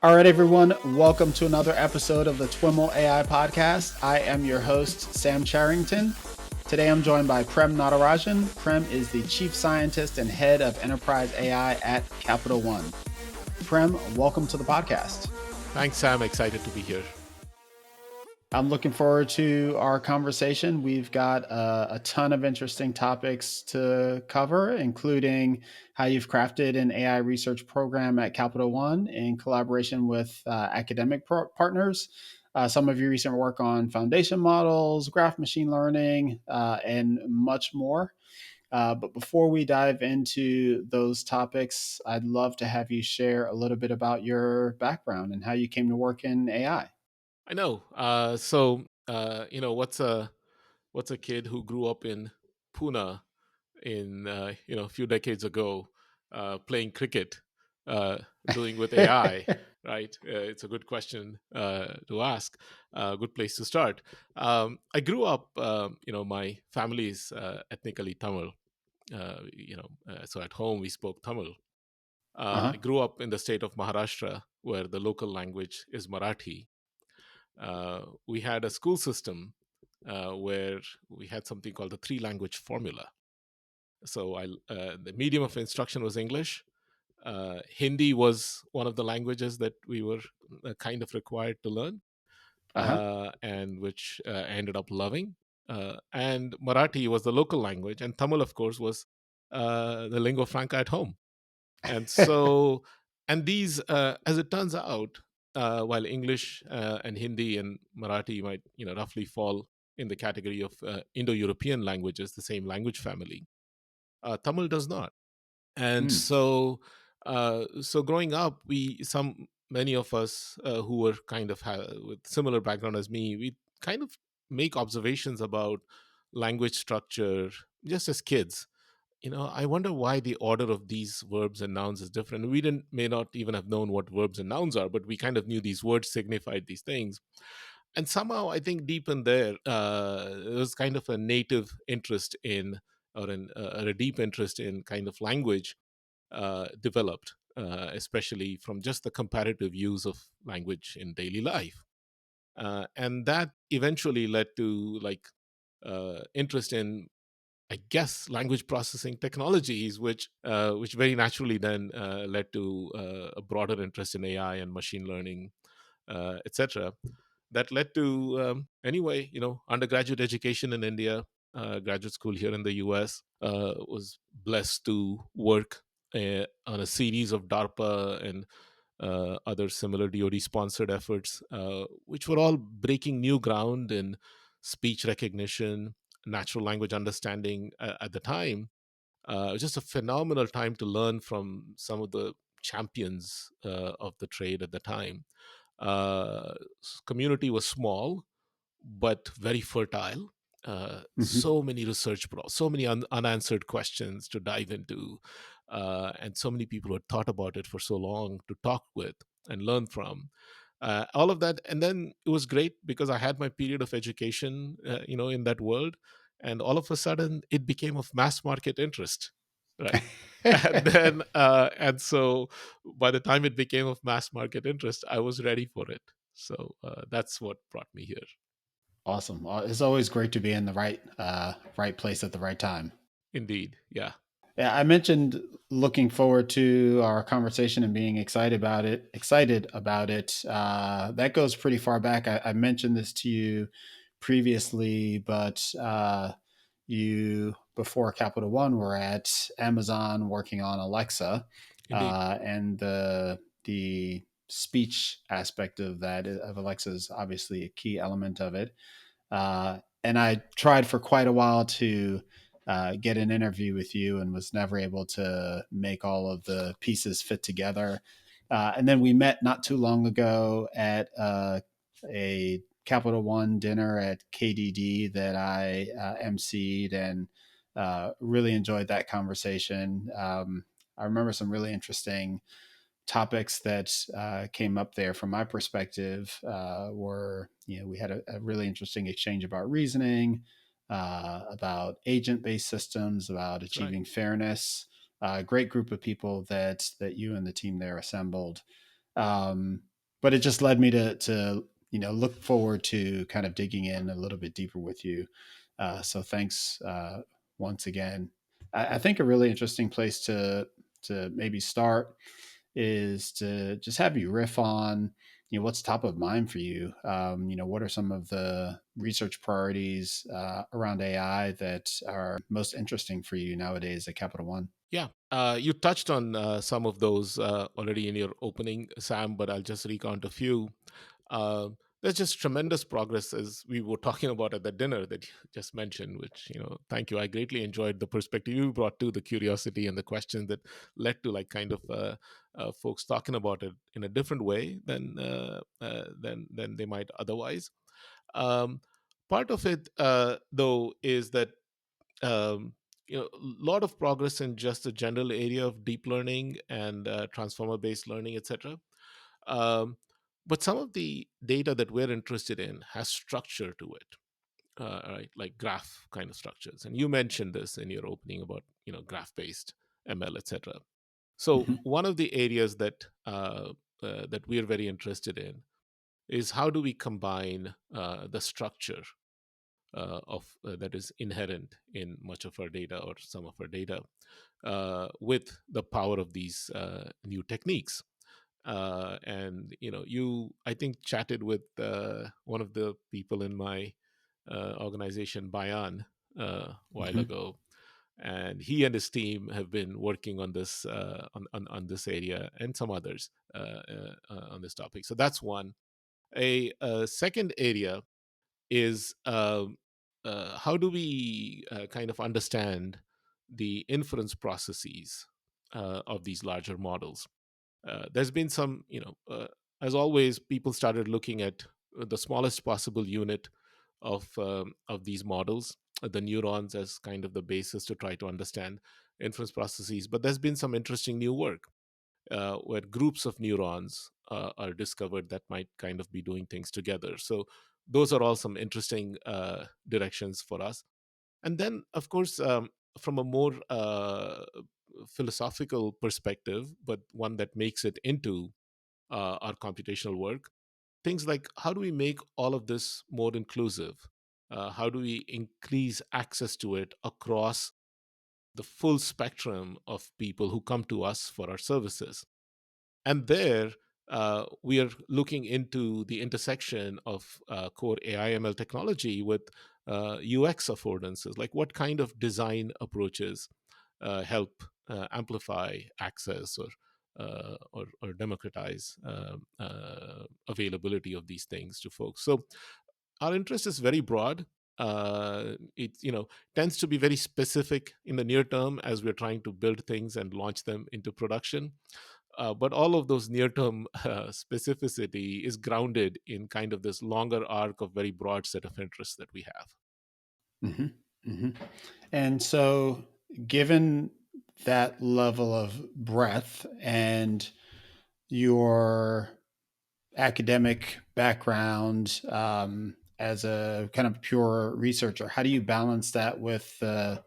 All right, everyone, welcome to another episode of the TWiML AI podcast. I am your host, Sam Charrington. Today I'm joined by Prem Natarajan. Prem is the Chief Scientist and Head of Enterprise AI at Capital One. Prem, welcome to the podcast. Thanks, Sam. Excited to be here. I'm looking forward to our conversation. We've got a ton of interesting topics to cover, including how you've crafted an AI research program at Capital One in collaboration with academic partners, some of your recent work on foundation models, graph machine learning, and much more. But before we dive into those topics, I'd love to have you share a little bit about your background and how you came to work in AI. I know. What's a kid who grew up in Pune in a few decades ago, playing cricket, doing with AI, right? It's a good question to ask. Good place to start. I grew up. My family is ethnically Tamil. So at home we spoke Tamil. I Uh-huh. grew up in the state of Maharashtra, where the local language is Marathi. We had a school system where we had something called the three language formula. So the medium of instruction was English. Hindi was one of the languages that we were kind of required to learn, Uh-huh. and which I ended up loving. And Marathi was the local language, and Tamil, of course, was the lingua franca at home. And so, and these, as it turns out, while English and Hindi and Marathi might, roughly fall in the category of Indo-European languages, the same language family, Tamil does not. And Mm. so growing up, many of us who were kind of with similar background as me, we kind of make observations about language structure just as kids. I wonder why the order of these verbs and nouns is different. We didn't may not even have known what verbs and nouns are, but we kind of knew these words signified these things. And somehow, I think deep in there, there was kind of a native interest in, or a deep interest in kind of language developed, especially from just the comparative use of language in daily life. And that eventually led to interest in, I guess, language processing technologies, which very naturally then led to a broader interest in AI and machine learning, etc. That led to, anyway, undergraduate education in India, graduate school here in the US. Was blessed to work on a series of DARPA and other similar DoD sponsored efforts, which were all breaking new ground in speech recognition, natural language understanding at the time. It was just a phenomenal time to learn from some of the champions of the trade at the time. Community was small, but very fertile. Mm-hmm. So many so many unanswered questions to dive into, and so many people who had thought about it for so long to talk with and learn from. All of that, and then it was great because I had my period of education, in that world, and all of a sudden it became of mass market interest, right? And so by the time it became of mass market interest, I was ready for it. So that's what brought me here. Awesome. It's always great to be in the right place at the right time. Indeed. Yeah. Yeah, I mentioned looking forward to our conversation and being excited about it. Excited about it. That goes pretty far back. I mentioned this to you previously, but you before Capital One were at Amazon working on Alexa, Indeed. and the speech aspect of that of Alexa is obviously a key element of it. And I tried for quite a while to get an interview with you and was never able to make all of the pieces fit together. And then we met not too long ago at a Capital One dinner at KDD that I emceed and really enjoyed that conversation. I remember some really interesting topics that came up there from my perspective were, we had a really interesting exchange about reasoning, about agent-based systems, about Right. achieving fairness. Great group of people that you and the team there assembled. Um, but it just led me to look forward to kind of digging in a little bit deeper with you. So thanks once again. I think a really interesting place to maybe start is to just have you riff on what's top of mind for you. What are some of the research priorities around AI that are most interesting for you nowadays at Capital One? Yeah, you touched on some of those already in your opening, Sam, but I'll just recount a few. Uh, there's just tremendous progress, as we were talking about at the dinner that you just mentioned, which, thank you. I greatly enjoyed the perspective you brought to the curiosity and the questions that led to like kind of folks talking about it in a different way than they might otherwise. Um, Part of it, though, is that um, a lot of progress in just the general area of deep learning and transformer based learning, etc. um, but some of the data that we're interested in has structure to it, right? Like graph kind of structures, and you mentioned this in your opening about graph based ML, etc. So Hmm. one of the areas that we're very interested in is how do we combine the structure of that is inherent in much of our data or some of our data with the power of these new techniques. And you, I think, chatted with one of the people in my organization, Bayan, a while Hmm. ago, and he and his team have been working on this on this area and some others on this topic. So that's one. A second area is how do we kind of understand the inference processes of these larger models. There's been some, as always, people started looking at the smallest possible unit of these models, the neurons, as kind of the basis to try to understand inference processes. But there's been some interesting new work where groups of neurons are discovered that might kind of be doing things together. So those are all some interesting directions for us. And then, of course, from a more philosophical perspective, but one that makes it into our computational work, things like how do we make all of this more inclusive? How do we increase access to it across the full spectrum of people who come to us for our services? And there, we are looking into the intersection of core AI ML technology with UX affordances, like what kind of design approaches help amplify access or democratize availability of these things to folks. So our interest is very broad. It tends to be very specific in the near term as we're trying to build things and launch them into production. But all of those near term specificity is grounded in kind of this longer arc of very broad set of interests that we have. Hmm. Hmm. And so, given that level of breadth and your academic background as a kind of pure researcher, how do you balance that with, I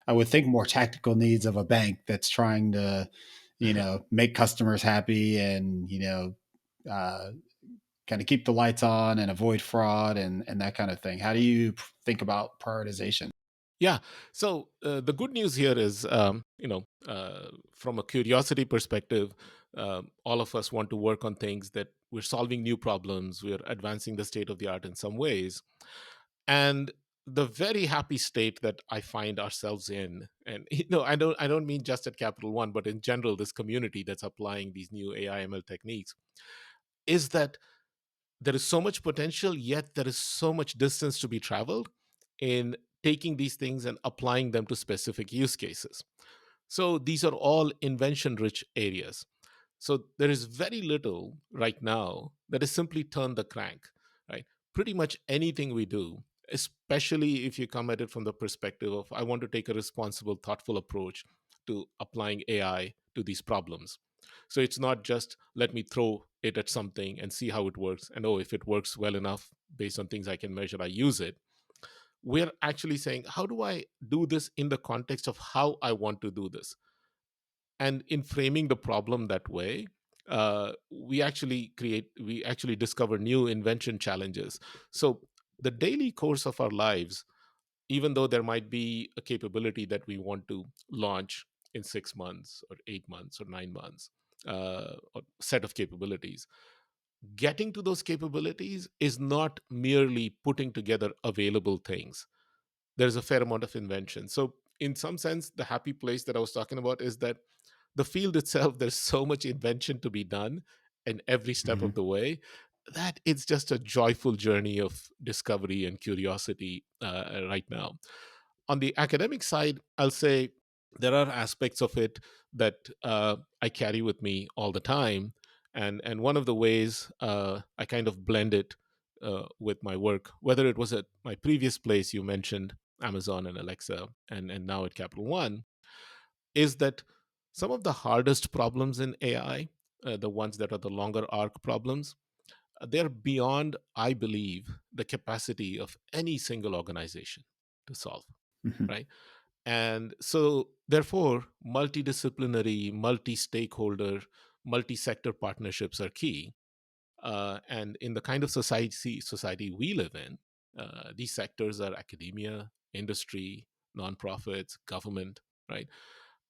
would think, more tactical needs of a bank that's trying to, make customers happy and, uh, kind of keep the lights on and avoid fraud and that kind of thing? How do you think about prioritization? Yeah. So the good news here is, from a curiosity perspective, all of us want to work on things that we're solving new problems, we're advancing the state of the art in some ways. And the very happy state that I find ourselves in, and I don't mean just at Capital One, but in general, this community that's applying these new AI ML techniques, is that there is so much potential, yet there is so much distance to be traveled in taking these things and applying them to specific use cases. So these are all invention rich areas. So there is very little right now that is simply turn the crank, right? Pretty much anything we do, especially if you come at it from the perspective of I want to take a responsible, thoughtful approach to applying AI to these problems. So it's not just let me throw it at something and see how it works. And oh, if it works well enough based on things I can measure, I use it. We're actually saying, how do I do this in the context of how I want to do this? And in framing the problem that way, we actually discover new invention challenges. So the daily course of our lives, even though there might be a capability that we want to launch in 6 months or 8 months or 9 months, or set of capabilities, getting to those capabilities is not merely putting together available things. There's a fair amount of invention. So in some sense, the happy place that I was talking about is that the field itself, there's so much invention to be done in every step Hmm. of the way, that it's just a joyful journey of discovery and curiosity right now. On the academic side, I'll say there are aspects of it that I carry with me all the time, and one of the ways I kind of blend it with my work, whether it was at my previous place you mentioned, Amazon and Alexa, and now at Capital One, is that some of the hardest problems in AI, the ones that are the longer arc problems, they're beyond, I believe, the capacity of any single organization to solve, Hmm. right? And so, therefore, multidisciplinary, multi stakeholder, multi sector partnerships are key. And in the kind of society we live in, these sectors are academia, industry, nonprofits, government, right?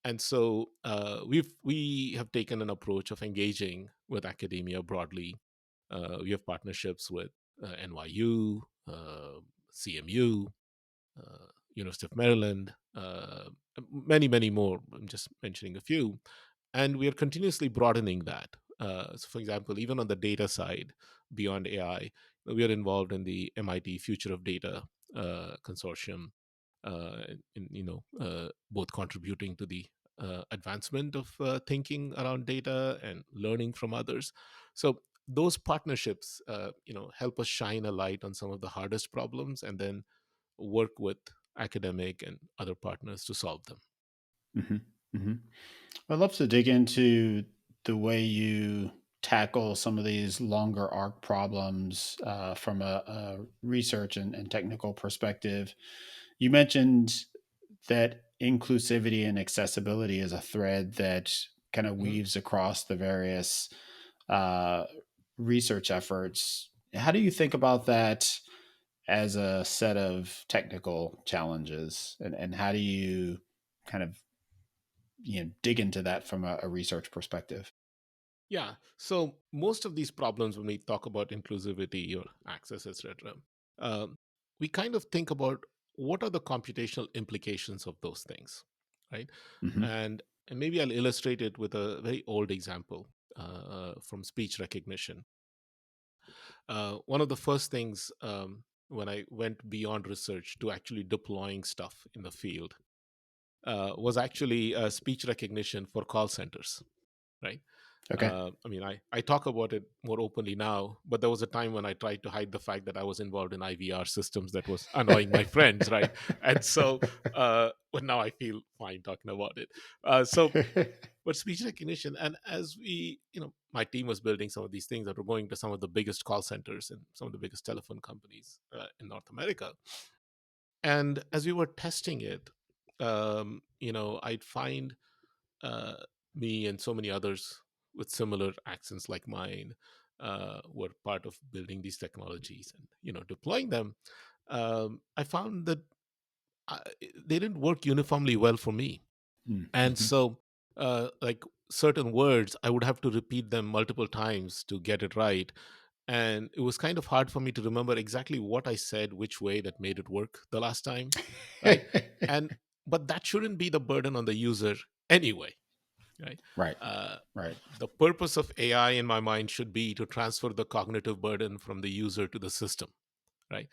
And so we have taken an approach of engaging with academia broadly. We have partnerships with NYU, CMU, uh, University of Maryland, many more. I'm just mentioning a few, and we are continuously broadening that. So, for example, even on the data side, beyond AI, we are involved in the MIT Future of Data consortium, both contributing to the advancement of thinking around data and learning from others. So those partnerships, help us shine a light on some of the hardest problems, and then work with academic and other partners to solve them. Hmm. Hmm. I'd love to dig into the way you tackle some of these longer arc problems from a research and technical perspective. You mentioned that inclusivity and accessibility is a thread that kind of Mhm. weaves across the various uh, research efforts. How do you think about that as a set of technical challenges, and how do you kind of dig into that from a research perspective? Yeah. So most of these problems, when we talk about inclusivity or access, etc., um, we kind of think about what are the computational implications of those things, right? Hmm. And and maybe I'll illustrate it with a very old example from speech recognition. One of the first things when I went beyond research to actually deploying stuff in the field was actually speech recognition for call centers, right? Okay. I mean, I talk about it more openly now, but there was a time when I tried to hide the fact that I was involved in IVR systems that was annoying my friends, right? And so, but now I feel fine talking about it. But speech recognition, and as my team was building some of these things that were going to some of the biggest call centers and some of the biggest telephone companies in North America. And as we were testing it, I'd find uh, me and so many others with similar accents like mine were part of building these technologies and deploying them. I found that they didn't work uniformly well for me, and Mm-hmm. so like certain words, I would have to repeat them multiple times to get it right, and it was kind of hard for me to remember exactly what I said, which way that made it work the last time, right? And but that shouldn't be the burden on the user anyway, right? Right. Uh, Right. the purpose of AI in my mind should be to transfer the cognitive burden from the user to the system, right?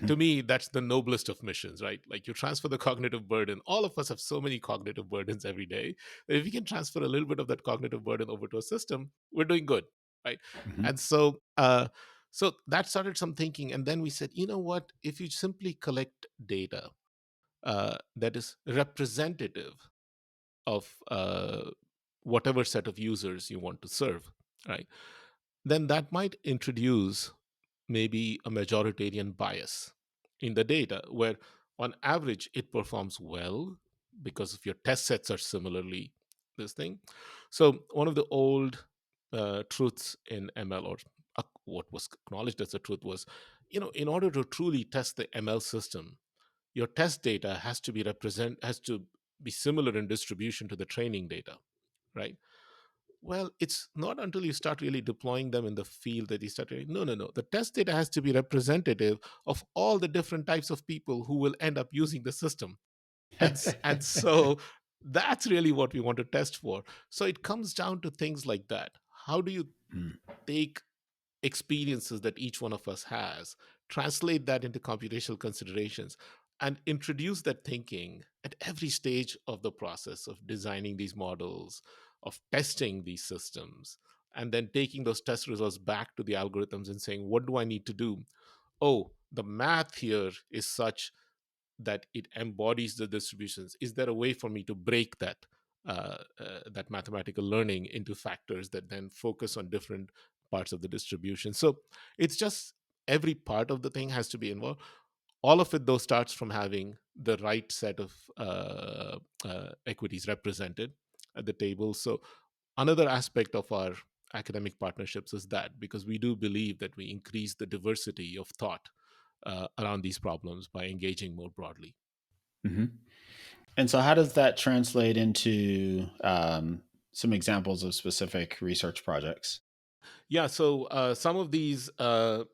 To Hmm. me, that's the noblest of missions, right? Like you transfer the cognitive burden. All of us have so many cognitive burdens every day. That if we can transfer a little bit of that cognitive burden over to a system, we're doing good, right? Hmm. And so that started some thinking, and then we said, you know what? If you simply collect data that is representative of whatever set of users you want to serve, right? Then that might introduce maybe a majoritarian bias in the data where on average it performs well because if your test sets are similarly this thing. So one of the old truths in ML, or what was acknowledged as a truth was, in order to truly test the ML system, your test data has to be similar in distribution to the training data, right? Well, it's not until you start really deploying them in the field that you start really, no, no, no. The test data has to be representative of all the different types of people who will end up using the system. And so that's really what we want to test for. So it comes down to things like that. How do you Mm. take experiences that each one of us has, translate that into computational considerations, and introduce that thinking at every stage of the process of designing these models, of testing these systems, and then taking those test results back to the algorithms and saying, what do I need to do? Oh, the math here is such that it embodies the distributions. Is there a way for me to break that mathematical learning into factors that then focus on different parts of the distribution? So it's just every part of the thing has to be involved. All of it though starts from having the right set of equities represented at the table. So another aspect of our academic partnerships is that, because we do believe that we increase the diversity of thought around these problems by engaging more broadly. Hmm. And so, how does that translate into some examples of specific research projects? Yeah, so some of these, I'll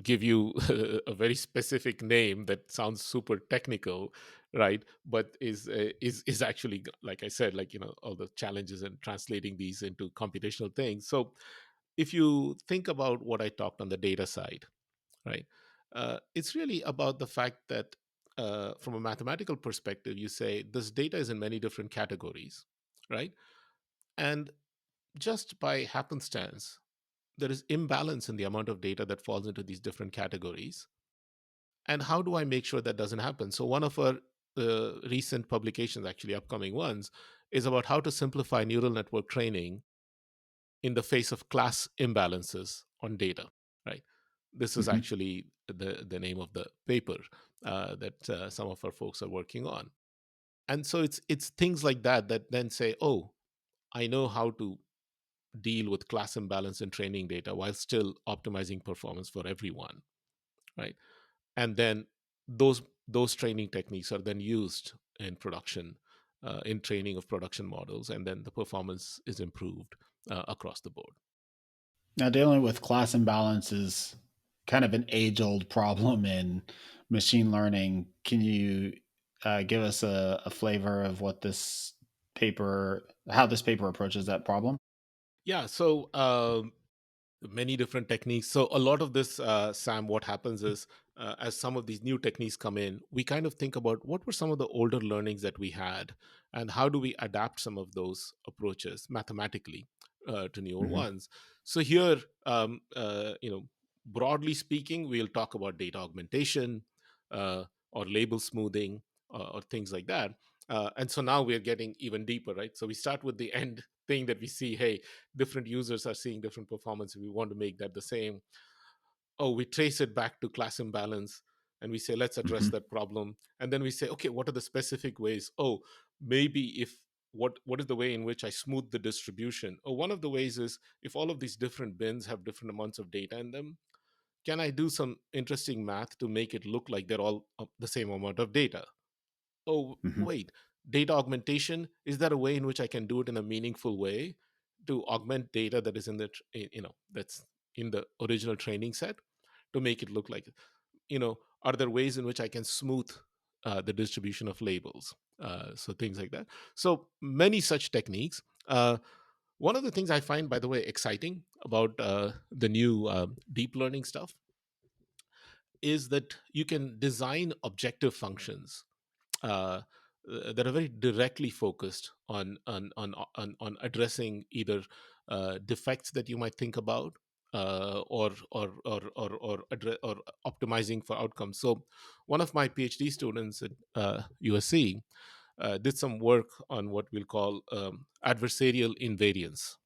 give you a very specific name that sounds super technical, right? But is actually, like I said, like all the challenges in translating these into computational things. So if you think about what I talked on the data side, right? It's really about the fact that from a mathematical perspective, you say this data is in many different categories, right? And just by happenstance, there is imbalance in the amount of data that falls into these different categories. And how do I make sure that doesn't happen? So, one of our recent publications, actually upcoming ones, is about how to simplify neural network training in the face of class imbalances on data, right? This is Hmm. actually the name of the paper that some of our folks are working on. And so it's things like that that then say, oh, I know how to deal with class imbalance in training data while still optimizing performance for everyone, right? And then those those training techniques are then used in production, in training of production models, and then the performance is improved across the board. Now, dealing with class imbalance is kind of an age old problem in machine learning. Can you give us a flavor of what this how this paper approaches that problem? Yeah, so many different techniques. So a lot of this, Sam, what happens is, as some of these new techniques come in, we kind of think about what were some of the older learnings that we had, and how do we adapt some of those approaches mathematically to newer Hmm. ones. So here, broadly speaking, we'll talk about data augmentation, uh, or label smoothing, or things like that. And so now we're getting even deeper, right? So we start with the end thing that we see. Hey, different users are seeing different performance. We want to make that the same. Oh, we trace it back to class imbalance, and we say, let's address Hmm. that problem. And then we say, okay, what are the specific ways? Oh, maybe if what is the way in which I smooth the distribution? Oh, one of the ways is, if all of these different bins have different amounts of data in them, can I do some interesting math to make it look like they're all the same amount of data? Oh, Hmm. wait, data augmentation, is there a way in which I can do it in a meaningful way to augment data that is in that's in the original training set, to make it look like, are there ways in which I can smooth the distribution of labels? So things like that. So many such techniques. One of the things I find, by the way, exciting about the new deep learning stuff is that you can design objective functions uh, that are very directly focused on addressing either defects that you might think about, or optimizing for outcomes. So, one of my PhD students at USC did some work on what we'll call adversarial invariance,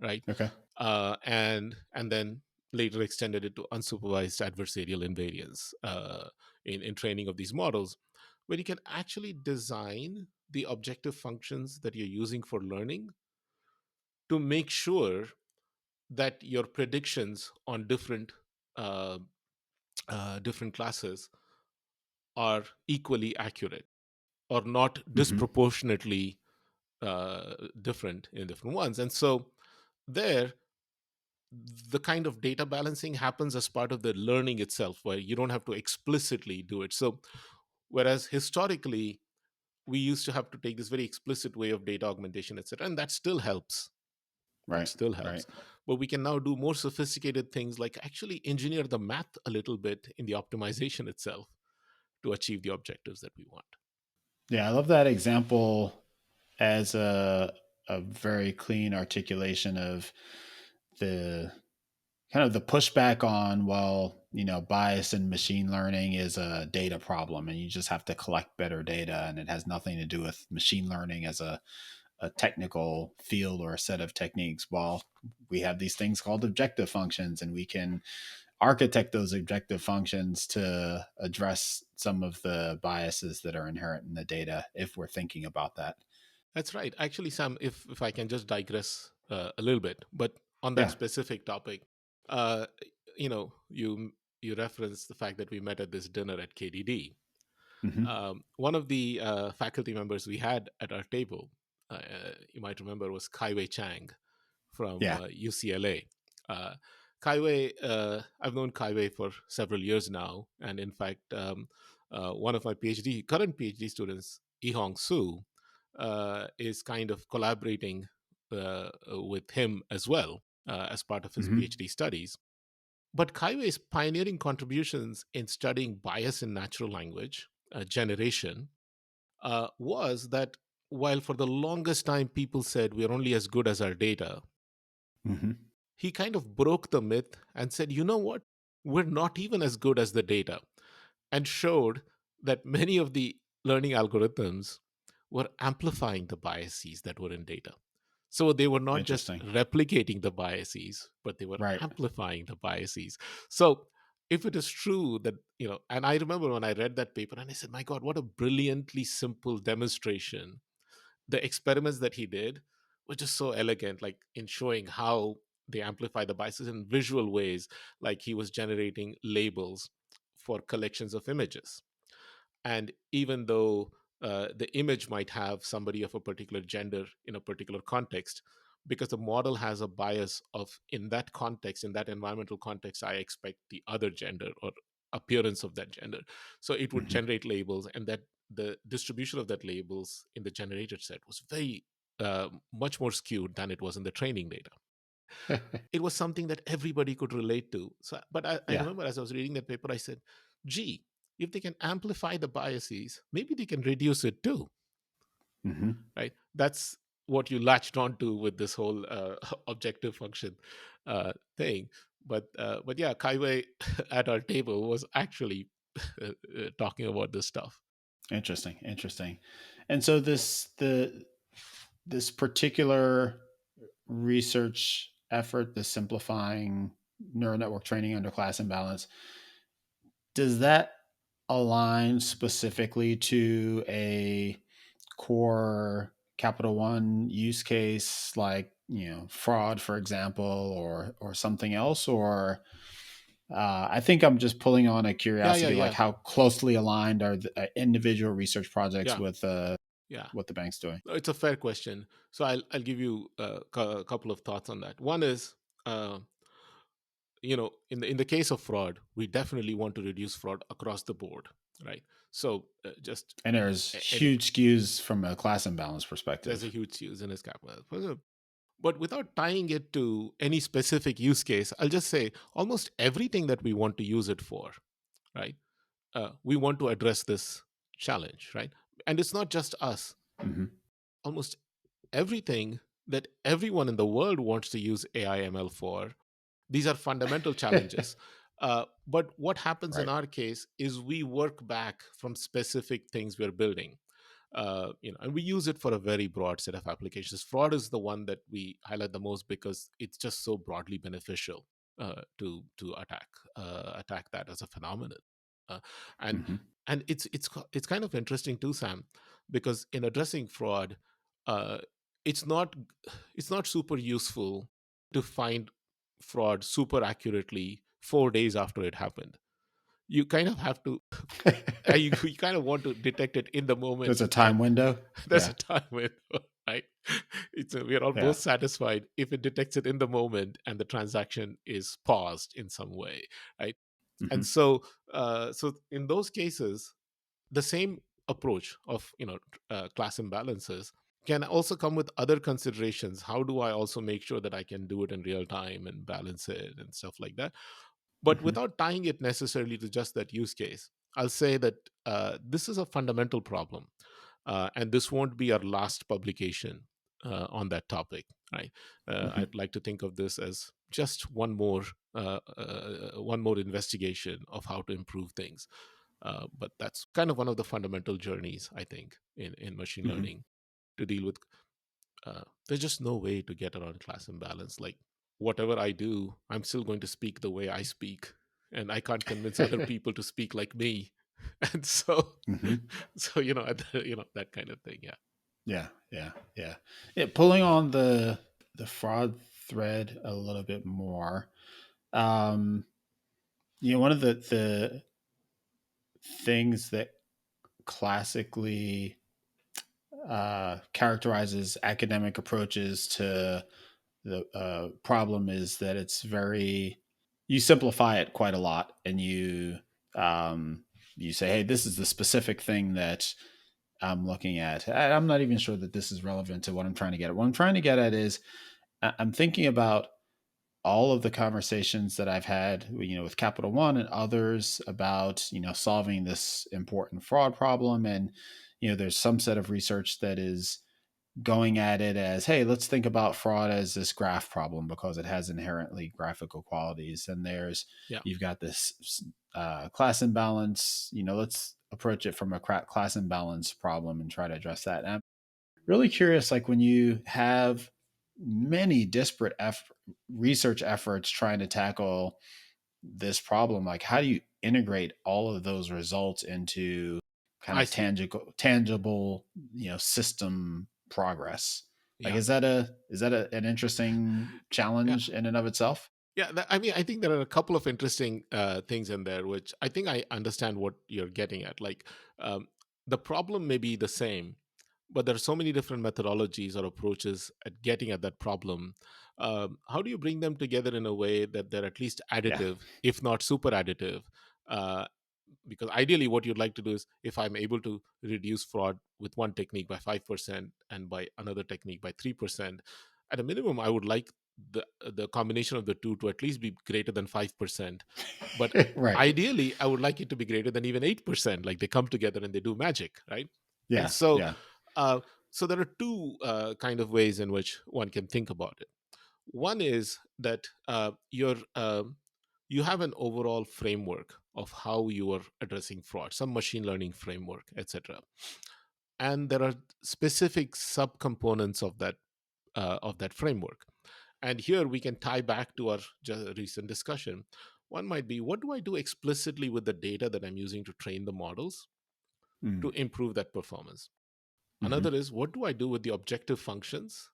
right? Okay. And then later extended it to unsupervised adversarial invariance in training of these models, where you can actually design the objective functions that you're using for learning to make sure that your predictions on uh, different classes are equally accurate or not Hmm. disproportionately different in different ones. And so there, the kind of data balancing happens as part of the learning itself, where you don't have to explicitly do it. So whereas historically we used to have to take this very explicit way of data augmentation, etc., and that still helps. That Right. still Right. helps. But we can now do more sophisticated things like actually engineer the math a little bit in the optimization itself to achieve the objectives that we want. Yeah, I love that example as a very clean articulation of the kind of the pushback on, well, bias in machine learning is a data problem and you just have to collect better data, and it has nothing to do with machine learning as a technical field or a set of techniques. Well, we have these things called objective functions, and we can architect those objective functions to address some of the biases that are inherent in the data if we're thinking about that. That's right. Actually, Sam, if I can just digress a little bit, but on that Yeah. specific topic, uh, you referenced the fact that we met at this dinner at KDD. Hmm. One of the faculty members we had at our table, you might remember, was Kaiwei Chang from Yeah. UCLA. Uh, Kaiwei, I've known Kaiwei for several years now, and in fact, one of my current PhD students, Ihong Su, is kind of collaborating with him as well as part of his Hmm. PhD studies. But Kaiwei's pioneering contributions in studying bias in natural language generation was that while for the longest time people said we're only as good as our data, Hmm. he kind of broke the myth and said, you know what? We're not even as good as the data, and showed that many of the learning algorithms were amplifying the biases that were in data. So they were not just Interesting. replicating the biases, but they were Right. amplifying the biases. So if it is true that, and I remember when I read that paper and I said, my God, what a brilliantly simple demonstration. The experiments that he did were just so elegant, like in showing how they amplify the biases in visual ways, like he was generating labels for collections of images. And even though the image might have somebody of a particular gender in a particular context, because the model has a bias of, in that context, in that environmental context, I expect the other gender or appearance of that gender. So it would Hmm. generate labels, and that the distribution of that labels in the generated set was very much more skewed than it was in the training data. It was something that everybody could relate to. So, but I Yeah. remember as I was reading that paper, I said, gee, if they can amplify the biases, maybe they can reduce it too, Hmm. right? That's what you latched onto with this whole objective function thing. But yeah, Kaiwei at our table was actually talking about this stuff. Interesting. Interesting. And so this particular research effort, the simplifying neural network training under class imbalance, does that align specifically to a core Capital One use case, like fraud, for example, or something else? Or I think I'm just pulling on a Yeah, yeah, curiosity, like yeah, how closely aligned are the individual research projects yeah, with yeah. what the bank's doing? No, it's a fair question. So I'll give you a couple of thoughts on that. One is, uh, in the case of fraud, we definitely want to reduce fraud across the board, right? So just And there's any huge skews from a class imbalance there's a perspective. huge use in his capital. But without tying it to any specific use case, I'll just say almost everything that we want to use it for, right? We want to address this challenge, right? And it's not just us. Hmm. Almost everything that everyone in the world wants to use AI ML for, these are fundamental challenges. But what happens in Right. our case is we work back from specific things we're building. And we use it for a very broad set of applications. Fraud is the one that we highlight the most because it's just so broadly beneficial to attack that as a phenomenon. Uh, and Hmm. and it's kind of interesting too, Sam, because in addressing fraud, uh, it's not it's not super useful to find fraud super accurately 4 days after it happened. You kind of have to you kind of want to detect it in the There's moment, a and time window. there's Yeah. a time window, right? We're all Yeah. both satisfied if it detects it in the moment and the transaction is paused in some way, right? And Hmm. so in those cases, the same approach of class imbalances can also come with other considerations. How do I also make sure that I can do it in real time and balance it and stuff like that, but Hmm. without tying it necessarily to just that use case? I'll say that this is a fundamental problem, and this won't be our last publication on that topic, right? Hmm. I'd like to think of this as just one more investigation of how to improve things. But that's kind of one of the fundamental journeys, I think, in machine Hmm. learning, to deal with. There's just no way to get around class imbalance. Like, whatever I do, I'm still going to speak the way I speak, and I can't convince other people to speak like me. And so, Hmm. so that kind of thing. Yeah. Yeah, yeah, yeah. Yeah, pulling on the fraud thread a little bit more. Um, one of the things that classically characterizes academic approaches to the problem is that it's very you simplify it quite a lot, and um, you say, "Hey, this is the specific thing that I'm looking at." I'm not even sure that this is relevant to what I'm trying to get at. What I'm trying to get at is I'm thinking about all of the conversations that I've had, with Capital One and others about, solving this important fraud problem. And, there's some set of research that is going at it as, hey, let's think about fraud as this graph problem because it has inherently graphical qualities. And Yeah. you've got this class imbalance, let's approach it from a class imbalance problem and try to address that. And I'm really curious, like when you have many disparate research efforts trying to tackle this problem, like how do you integrate all of those results into kind I of see. tangible, system progress? Like, Yeah. is that an interesting Yeah. challenge in and of itself? Yeah, I mean, I think there are a couple of interesting things in there, which I think I understand what you're getting at. Like, um, the problem may be the same, but there are so many different methodologies or approaches at getting at that problem. How do you bring them together in a way that they're at least Yeah. additive, if not super additive? Uh, because ideally, what you'd like to do is, if I'm able to reduce fraud with one technique by 5% and by another technique by 3%, at a minimum, I would like the combination of the two to at least be greater than 5%. But Right. ideally, I would like it to be greater than even 8%. Like, they come together and they do magic, right? And Yeah. so, Yeah. uh, so there are two kind of ways in which one can think about it. One is that you have an overall framework of how you are addressing fraud, some machine learning framework, etc. And there are specific subcomponents of that framework. And here we can tie back to our recent discussion. One might be, what do I do explicitly with the data that I'm using to train the models to Mm. improve that performance? Hmm. Another is, what do I do with the objective functions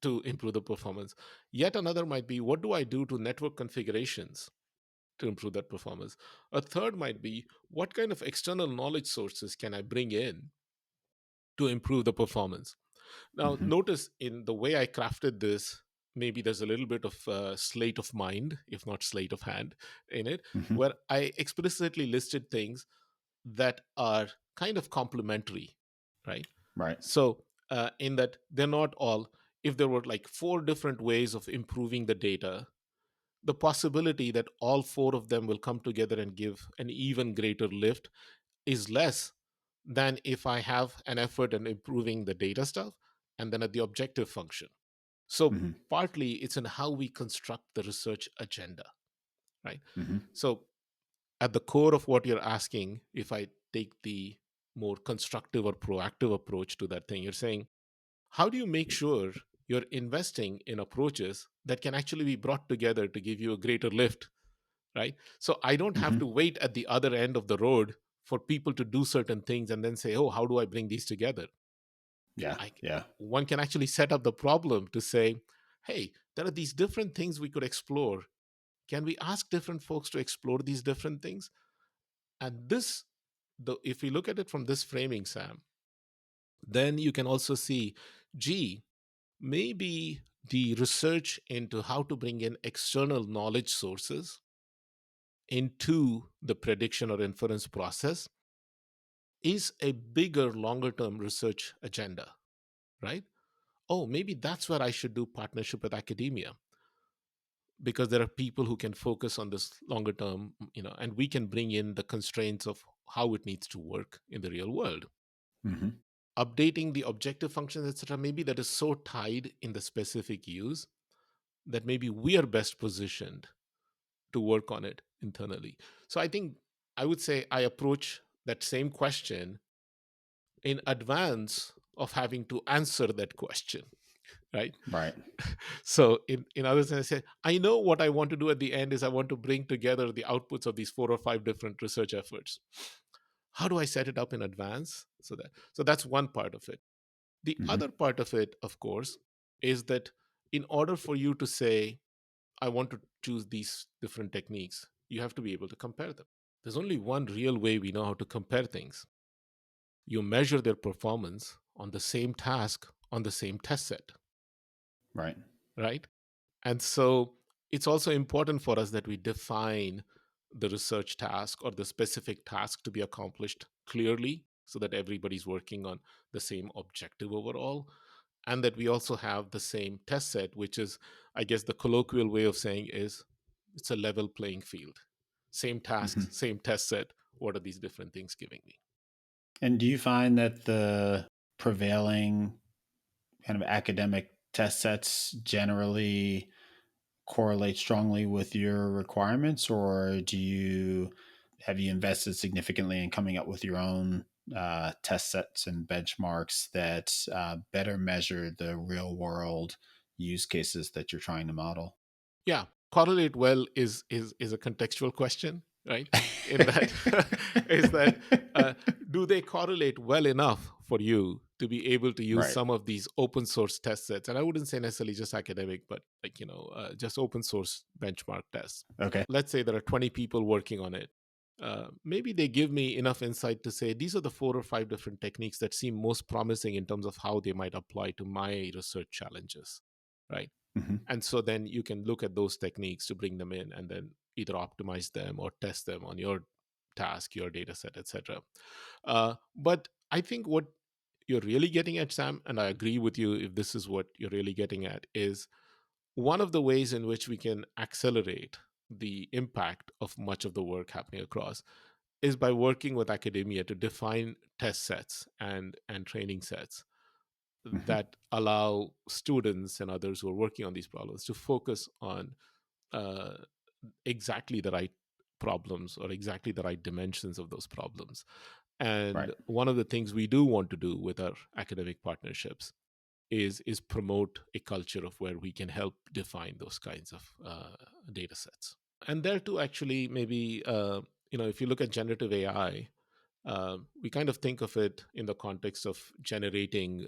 to improve the performance? Yet another might be, what do I do to network configurations to improve that performance? A third might be, what kind of external knowledge sources can I bring in to improve the performance? Now, Hmm. notice in the way I crafted this, maybe there's a little bit of sleight of mind, if not sleight of hand, in it, Hmm. where I explicitly listed things that are kind of complementary, right? Right. So, in that they're not all, if there were like four different ways of improving the data, the possibility that all four of them will come together and give an even greater lift is less than if I have an effort in improving the data stuff and then at the objective function. So, Hmm. partly it's in how we construct the research agenda, right? Hmm. So, at the core of what you're asking, if I take the more constructive or proactive approach to that thing, you're saying, how do you make sure you're investing in approaches that can actually be brought together to give you a greater lift, right? So I don't have to Hmm. wait at the other end of the road for people to do certain things and then say, oh, how do I bring these together? Yeah. I, Yeah. one can actually set up the problem to say, hey, there are these different things we could explore. Can we ask different folks to explore these different things? And this, if we look at it from this framing, Sam, then you can also see, gee, maybe the research into how to bring in external knowledge sources into the prediction or inference process is a bigger, longer term research agenda, right? Oh, maybe that's where I should do partnership with academia, because there are people who can focus on this longer term, and we can bring in the constraints of how it needs to work in the real world. Hmm. Updating the objective functions, etc., maybe that is so tied in the specific use that maybe we are best positioned to work on it internally. So I think I would say I approach that same question in advance of having to answer that question, right? Right. So in other sense, I say, I know what I want to do at the end is I want to bring together the outputs of these 4 or 5 different research efforts. How do I set it up in advance? So that's one part of it. The Hmm. other part of it, of course, is that in order for you to say, I want to choose these different techniques, you have to be able to compare them. There's only one real way we know how to compare things. You measure their performance on the same task on the same test set, Right. right? And so it's also important for us that we define the research task or the specific task to be accomplished clearly so that everybody's working on the same objective overall. And that we also have the same test set, which is, I guess, the colloquial way of saying is it's a level playing field. Same tasks, Hmm. same test set. What are these different things giving me? And do you find that the prevailing kind of academic test sets generally correlate strongly with your requirements, or have you invested significantly in coming up with your own test sets and benchmarks that better measure the real world use cases that you're trying to model? Yeah, correlate well is a contextual question, right? In that is that uh, do they correlate well enough for you to be able to use Right. some of these open source test sets? And I wouldn't say necessarily just academic, but like just open source benchmark tests. Okay. Let's say there are 20 people working on it. Maybe they give me enough insight to say these are the 4 or 5 different techniques that seem most promising in terms of how they might apply to my research challenges, right? Hmm. And so then you can look at those techniques to bring them in and then either optimize them or test them on your task, your data set, etc. But I think what you're really getting at, Sam, and I agree with you if this is what you're really getting at, is one of the ways in which we can accelerate the impact of much of the work happening across is by working with academia to define test sets and training sets Hmm. that allow students and others who are working on these problems to focus on uh, exactly the right problems or exactly the right dimensions of those problems. Right. And one of the things we do want to do with our academic partnerships is promote a culture of where we can help define those kinds of data sets. And there too, actually, maybe if you look at generative AI, we kind of think of it in the context of generating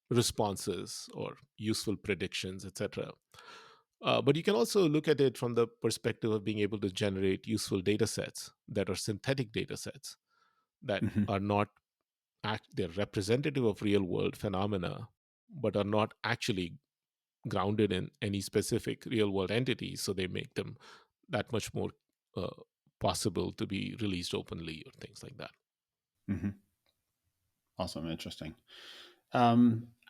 responses or useful predictions, etc. But you can also look at it from the perspective of being able to generate useful data sets that are synthetic data sets that Hmm. are not they're representative of real world phenomena, but are not actually grounded in any specific real world entities. So they make them that much more uh, possible to be released openly or things like that. Hmm. Awesome. Interesting.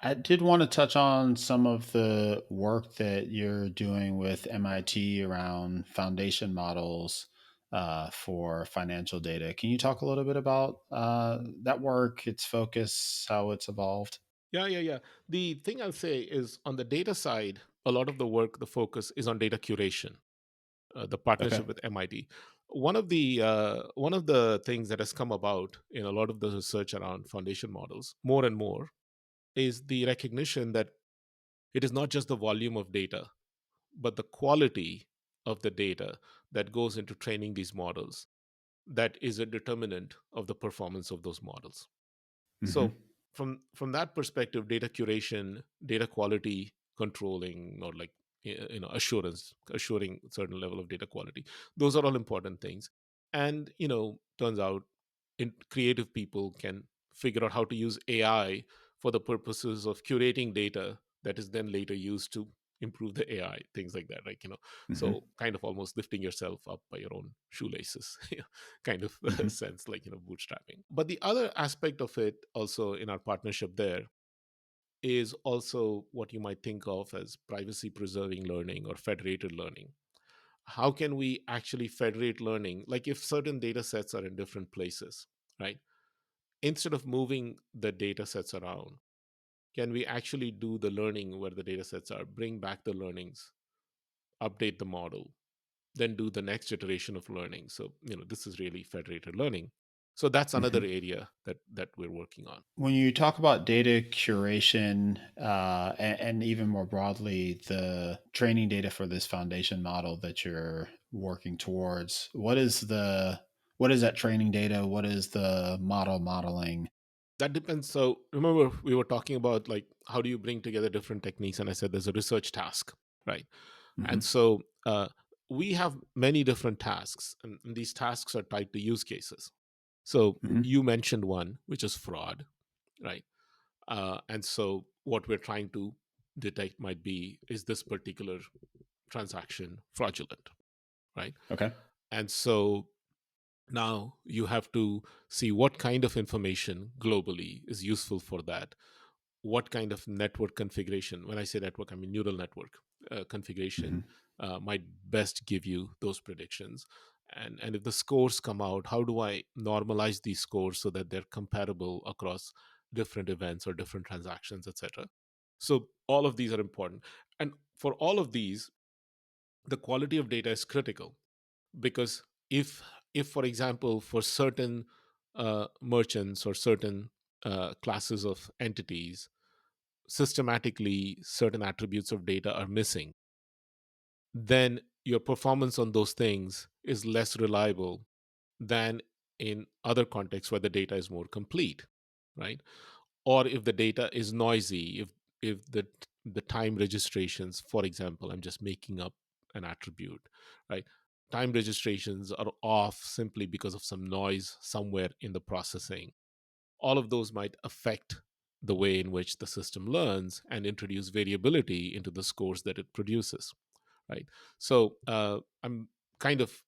I did want to touch on some of the work that you're doing with MIT around foundation models for financial data. Can you talk a little bit about that work, its focus, how it's evolved? Yeah. The thing I'll say is on the data side, a lot of the work, the focus is on data curation, the Okay. partnership with MIT. One of the things that has come about in a lot of the research around foundation models, more and more, is the recognition that it is not just the volume of data, but the quality of the data that goes into training these models that is a determinant of the performance of those models. Hmm. So, from that perspective, data curation, data quality controlling, or like assuring certain level of data quality, those are all important things. And turns out creative people can figure out how to use AI for the purposes of curating data that is then later used to improve the AI, things like that, like Hmm. so kind of almost lifting yourself up by your own shoelaces, kind of Hmm. sense, like bootstrapping. But the other aspect of it also in our partnership there is also what you might think of as privacy preserving learning or federated learning. How can we actually federate learning? Like if certain data sets are in different places, right? Instead of moving the data sets around, can we actually do the learning where the data sets are, bring back the learnings, update the model, then do the next iteration of learning? So, this is really federated learning. So that's another Hmm. area that we're working on. When you talk about data curation, and even more broadly, the training data for this foundation model that you're working towards, what is that training data? What is the model modeling? That depends. So remember, we were talking about like how do you bring together different techniques, and I said there's a research task, right? And Hmm. so we have many different tasks, and these tasks are tied to use cases. So Hmm. you mentioned one, which is fraud, right? And so what we're trying to detect might be, is this particular transaction fraudulent, right? Okay. And so now you have to see what kind of information globally is useful for that. What kind of network configuration, when I say network, I mean neural network configuration, Hmm. might best give you those predictions. And if the scores come out, how do I normalize these scores so that they're comparable across different events or different transactions, etc. So all of these are important. And for all of these, the quality of data is critical, because if for example, for certain merchants or certain classes of entities, systematically certain attributes of data are missing, then your performance on those things is less reliable than in other contexts where the data is more complete, right? Or if the data is noisy, if the time registrations, for example, I'm just making up an attribute, right? Time registrations are off simply because of some noise somewhere in the processing. All of those might affect the way in which the system learns and introduce variability into the scores that it produces, right? So I'm kind of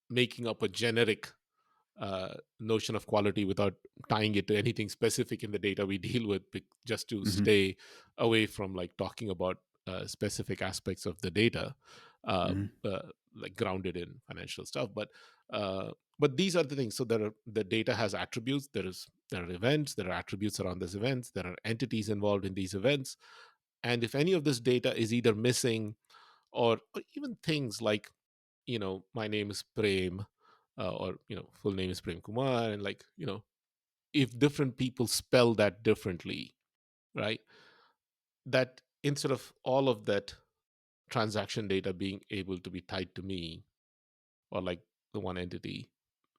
making up a generic notion of quality without tying it to anything specific in the data we deal with, just to Hmm. stay away from like talking about specific aspects of the data, uh, Hmm. like grounded in financial stuff. Uh, but these are the things. So the data has attributes. There are events. There are attributes around these events. There are entities involved in these events. And if any of this data is either missing, or even things like, my name is Prem, or full name is Prem Kumar, and like, if different people spell that differently, right? That instead of all of that transaction data being able to be tied to me, or like the one entity,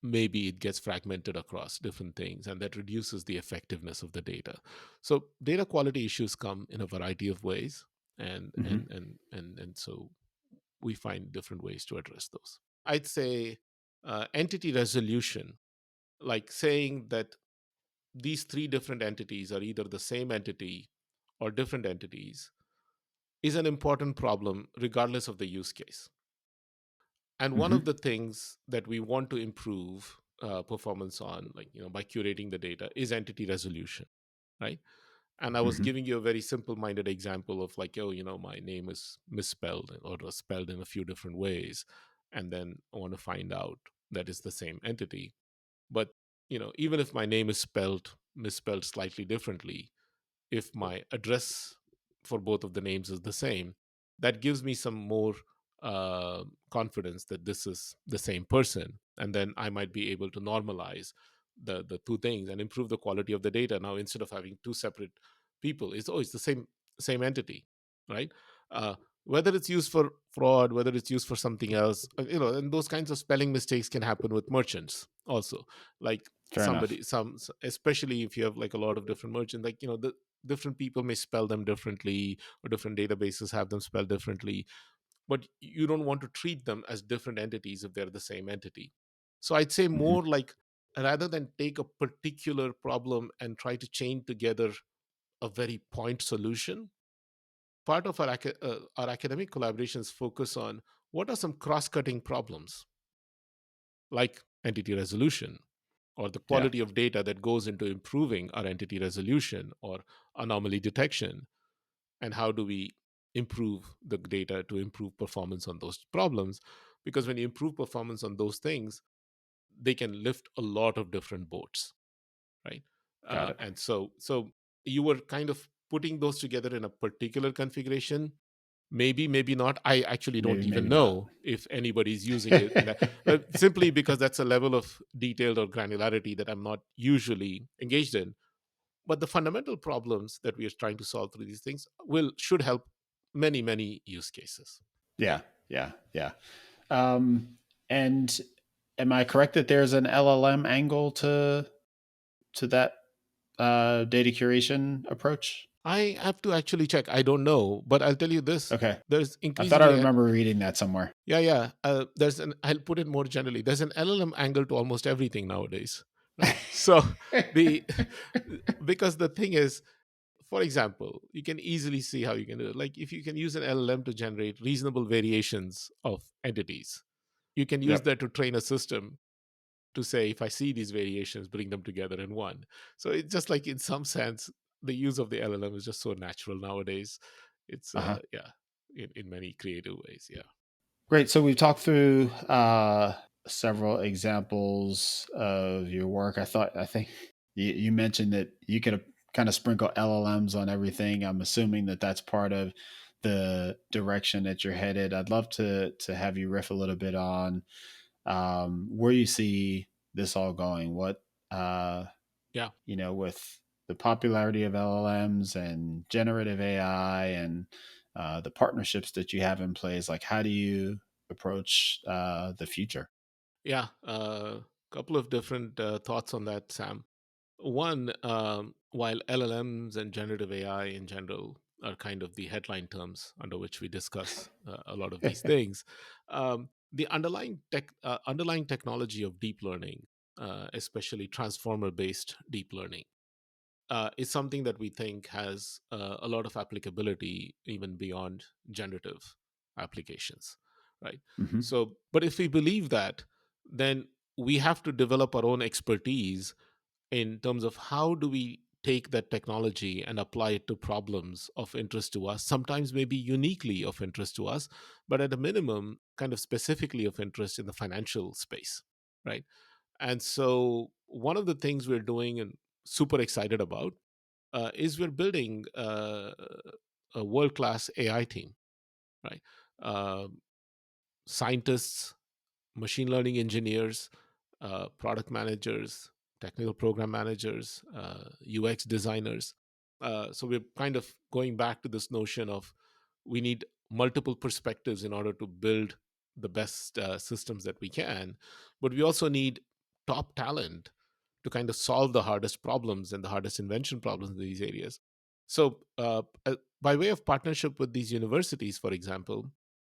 maybe it gets fragmented across different things, and that reduces the effectiveness of the data. So data quality issues come in a variety of ways, and Hmm. so we find different ways to address those. I'd say entity resolution, like saying that these three different entities are either the same entity or different entities, is an important problem regardless of the use case. And one of Hmm. the things that we want to improve performance on, like, by curating the data, is entity resolution, right? And I was Hmm. giving you a very simple minded example of like, oh, my name is misspelled or was spelled in a few different ways. And then I want to find out that it's the same entity. But, even if my name is misspelled slightly differently, if my address for both of the names is the same, that gives me some more confidence that this is the same person. And then I might be able to normalize the two things and improve the quality of the data. Now, instead of having two separate people, it's the same entity, right? Uh, whether it's used for fraud, whether it's used for something else, and those kinds of spelling mistakes can happen with merchants also. Like Fair enough. somebody some especially if you have like a lot of different merchants, like the different people may spell them differently, or different databases have them spelled differently, but you don't want to treat them as different entities if they're the same entity. So I'd say Hmm. more like, rather than take a particular problem and try to chain together a very point solution, part of our academic collaborations focus on what are some cross-cutting problems, like entity resolution, or the Yeah, quality of data that goes into improving our entity resolution, or anomaly detection, and how do we improve the data to improve performance on those problems. Because when you improve performance on those things, they can lift a lot of different boats, right? got it. And so you were kind of putting those together in a particular configuration. Maybe not. I actually don't Maybe, even maybe not. know if anybody's using it in that, simply because that's a level of detail or granularity that I'm not usually engaged in. But the fundamental problems that we are trying to solve through these things will should help many use cases. Yeah, yeah, yeah. Um, and am I correct that there's an LLM angle to that data curation approach? I have to actually check. I don't know, but I'll tell you this: Okay, there's I thought I increasingly remember reading that somewhere. yeah. There's an. I'll put it more generally. There's an LLM angle to almost everything nowadays, right? So the because the thing is, for example, you can easily see how you can do it. Like if you can use an LLM to generate reasonable variations of entities, you can use Yep. that to train a system to say, if I see these variations, bring them together in one. So it's just like, in some sense, the use of the LLM is just so natural nowadays. It's Uh huh. yeah, in many creative ways. Yeah. Great. So we've talked through several examples of your work. I think you mentioned that you could kind of sprinkle LLMs on everything. I'm assuming that that's part of the direction that you're headed. I'd love to have you riff a little bit on where you see this all going. What uh, Yeah. with the popularity of LLMs and generative AI and the partnerships that you have in place, like how do you approach the future? Yeah. Couple of different thoughts on that, Sam. One, while LLMs and generative AI in general are kind of the headline terms under which we discuss a lot of these things, the underlying technology of deep learning, especially transformer-based deep learning, is something that we think has a lot of applicability even beyond generative applications, right? Hmm. So, but if we believe that, then we have to develop our own expertise in terms of how do we take that technology and apply it to problems of interest to us, sometimes maybe uniquely of interest to us, but at a minimum kind of specifically of interest in the financial space, right? And so one of the things we're doing and super excited about is we're building a world-class AI team, right? uh, Scientists, machine learning engineers, product managers, technical program managers, UX designers. So we're kind of going back to this notion of we need multiple perspectives in order to build the best systems that we can, but we also need top talent to kind of solve the hardest problems and the hardest invention problems in these areas. So, by way of partnership with these universities, for example,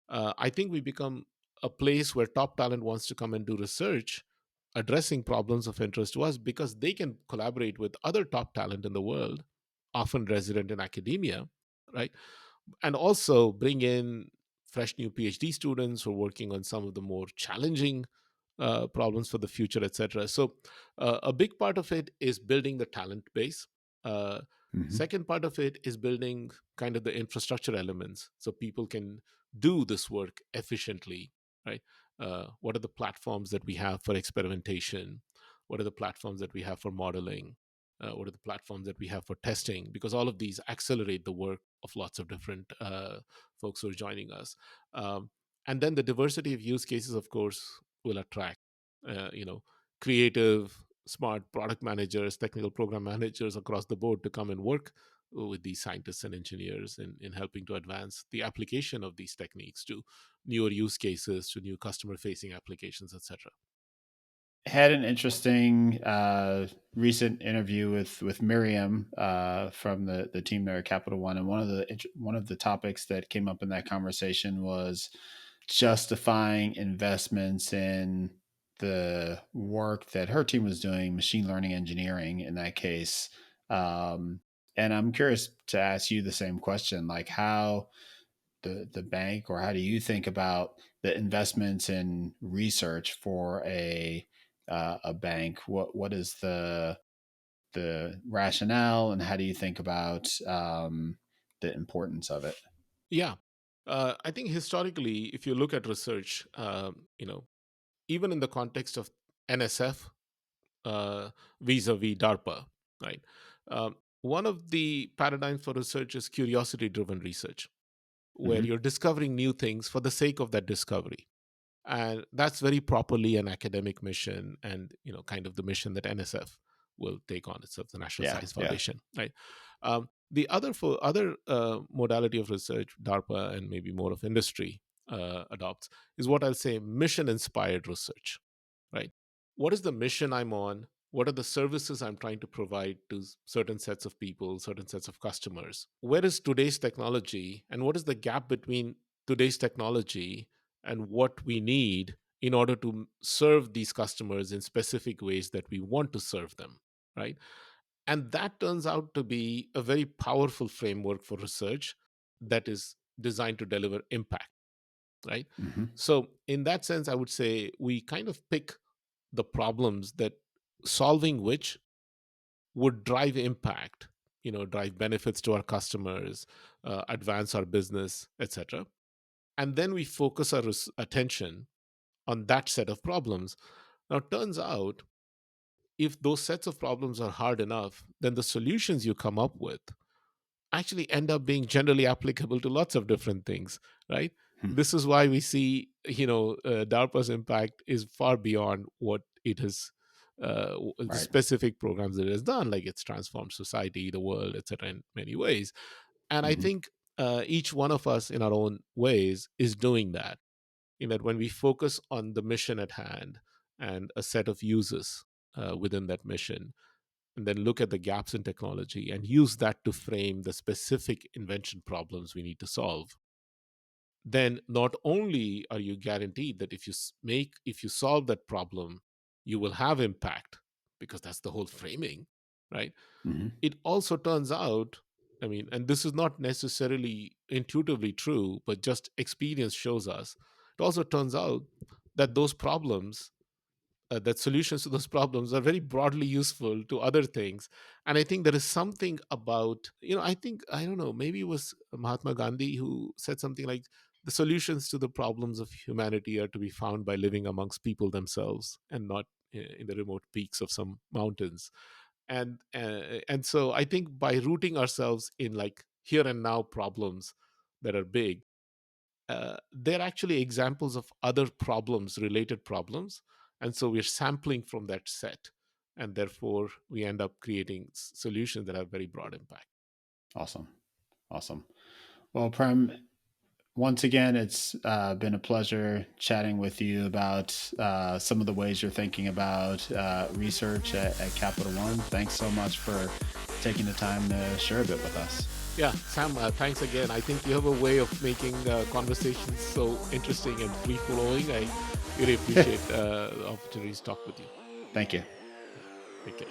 I think we become a place where top talent wants to come and do research addressing problems of interest to us, because they can collaborate with other top talent in the world, often resident in academia, right? And also bring in fresh new PhD students who are working on some of the more challenging problems for the future, etc. So, a big part of it is building the talent base. Uh, Hmm. Second part of it is building kind of the infrastructure elements so people can do this work efficiently, right? What are the platforms that we have for experimentation? What are the platforms that we have for modeling? What are the platforms that we have for testing? Because all of these accelerate the work of lots of different folks who are joining us. Um, and then the diversity of use cases, of course, will attract, you know, creative, smart product managers, technical program managers across the board to come and work with these scientists and engineers in helping to advance the application of these techniques to newer use cases, to new customer facing applications, etc. Had an interesting recent interview with Miriam from the team there at Capital One, and one of the topics that came up in that conversation was justifying investments in the work that her team was doing, machine learning engineering in that case. Um, and I'm curious to ask you the same question, like how the bank, or how do you think about the investments in research for a bank? What is the rationale, and how do you think about the importance of it? Yeah. I think historically, if you look at research, even in the context of NSF vis-a-vis DARPA, right? One of the paradigms for research is curiosity-driven research, where Hmm. you're discovering new things for the sake of that discovery, and that's very properly an academic mission, and kind of the mission that NSF will take on itself, the National Yeah, Science yeah. Foundation, right? The other modality of research DARPA and maybe more of industry adopts is what I'll say mission inspired research, right? What is the mission I'm on? What are the services I'm trying to provide to certain sets of people, certain sets of customers? Where is today's technology, and what is the gap between today's technology and what we need in order to serve these customers in specific ways that we want to serve them, right? And that turns out to be a very powerful framework for research that is designed to deliver impact, right? Hmm. So in that sense, I would say we kind of pick the problems that solving which would drive impact, drive benefits to our customers, advance our business, etc. And then we focus our attention on that set of problems. Now, it turns out if those sets of problems are hard enough, then the solutions you come up with actually end up being generally applicable to lots of different things, right? This is why we see, DARPA's impact is far beyond what it has, the Right. specific programs that it has done, like it's transformed society, the world, etc., in many ways. And I Hmm. think each one of us, in our own ways, is doing that. In that, when we focus on the mission at hand and a set of uses within that mission, and then look at the gaps in technology and use that to frame the specific invention problems we need to solve, then not only are you guaranteed that if you solve that problem, you will have impact, because that's the whole framing, right? Hmm. It also turns out, I mean, and this is not necessarily intuitively true, but just experience shows us, it also turns out that those problems, that solutions to those problems are very broadly useful to other things. And I think there is something about, I think, I don't know, maybe it was Mahatma Gandhi who said something like, the solutions to the problems of humanity are to be found by living amongst people themselves, and not in the remote peaks of some mountains. And so I think by rooting ourselves in like here and now problems that are big, they're actually examples of other problems, related problems. And so we're sampling from that set. And therefore, we end up creating solutions that have very broad impact. Awesome. Awesome. Well, Prem, once again, it's been a pleasure chatting with you about some of the ways you're thinking about research at Capital One. Thanks so much for taking the time to share a bit with us. Yeah, Sam, thanks again. I think you have a way of making conversations so interesting and free flowing. I really appreciate the opportunity to talk with you. Thank you. Yeah, take care.